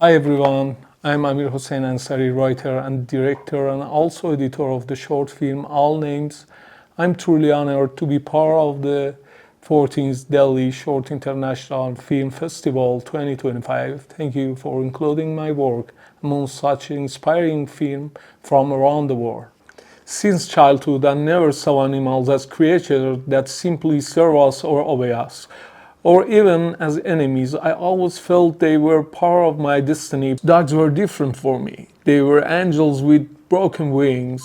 Hi everyone, I'm AMIR HOSSEIN ANSARI, writer and director and also editor of the short film All Names. I'm truly honored to be part of the 14th Delhi Short International Film Festival 2025. Thank you for including my work among such inspiring films from around the world. Since childhood, I never saw animals as creatures that simply serve us or obey us, or even as enemies. I always felt they were part of my destiny. Dogs were different for me. They were angels with broken wings.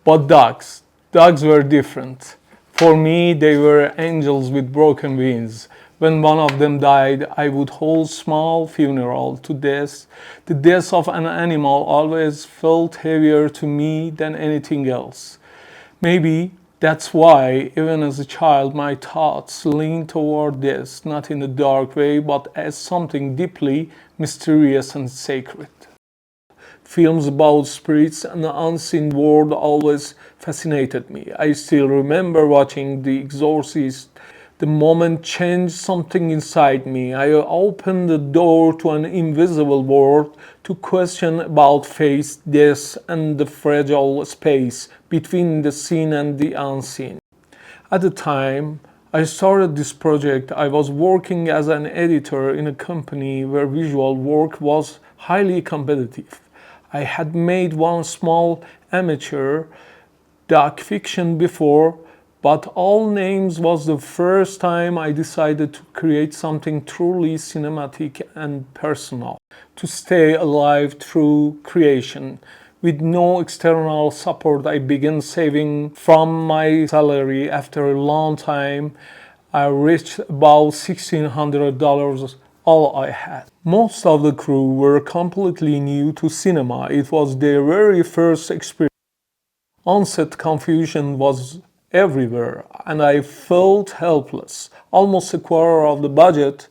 But dogs were different. For me, they were angels with broken wings. When one of them died, I would hold small funeral to death. The death of an animal always felt heavier to me than anything else. Maybe that's why, even as a child, my thoughts leaned toward death, not in a dark way, but as something deeply mysterious and sacred. Films about spirits and the unseen world always fascinated me. I still remember watching The Exorcist. The moment changed something inside me. I opened the door to an invisible world, to question about faith, death, and the fragile space between the seen and the unseen. At the time I started this project, I was working as an editor in a company where visual work was highly competitive. I had made one small amateur doc fiction before, but All Names was the first time I decided to create something truly cinematic and personal, to stay alive through creation. With no external support, I began saving from my salary. After a long time, I reached about $1,600, all I had. Most of the crew were completely new to cinema. It was their very first experience. On-set confusion was everywhere, and I felt helpless. Almost a quarter of the budget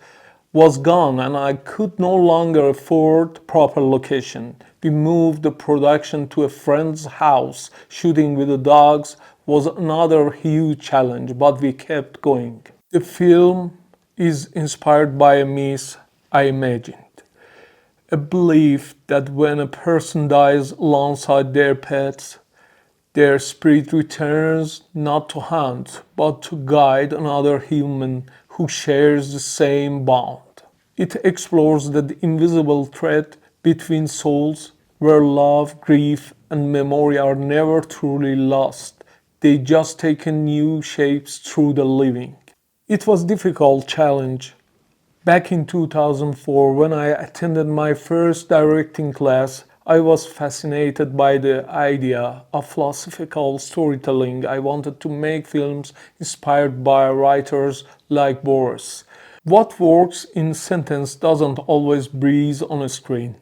was gone, and I could no longer afford proper location. We moved the production to a friend's house. Shooting with the dogs was another huge challenge, but we kept going. The film is inspired by a myth I imagined. A belief that when a person dies alongside their pets, their spirit returns not to hunt, but to guide another human who shares the same bond. It explores the invisible thread between souls, where love, grief, and memory are never truly lost. They just take new shapes through the living. It was a difficult challenge. Back in 2004, when I attended my first directing class, I was fascinated by the idea of philosophical storytelling. I wanted to make films inspired by writers like Boris. What works in sentence doesn't always breathe on a screen.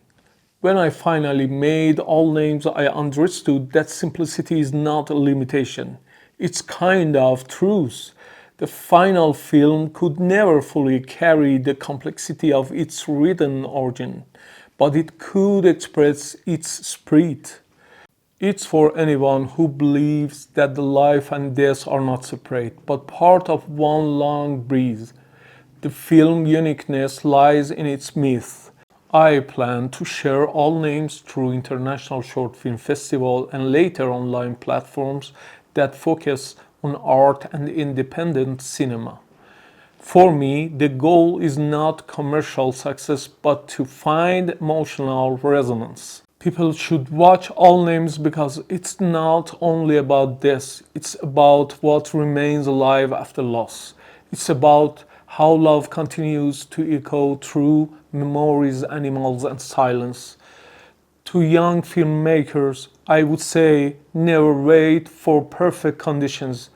When I finally made All Names, I understood that simplicity is not a limitation. It's kind of truth. The final film could never fully carry the complexity of its written origin, but it could express its spirit. It's for anyone who believes that the life and death are not separate, but part of one long breath. The film's uniqueness lies in its myth. I plan to share All Names through International Short Film Festival and later online platforms that focus on art and independent cinema. For me, the goal is not commercial success but to find emotional resonance. People should watch All Names because it's not only about death, it's about what remains alive after loss. It's about how love continues to echo through memories, animals, and silence. To young filmmakers, I would say never wait for perfect conditions.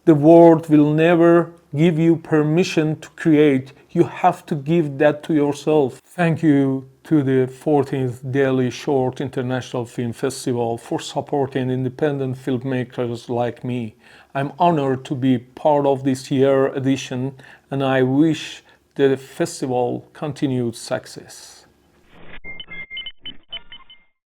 The world will never give you permission to create. You have to give that to yourself. Thank you to the 14th Delhi Short International Film Festival for supporting independent filmmakers like me. I'm honored to be part of this year's edition and I wish the festival continued success.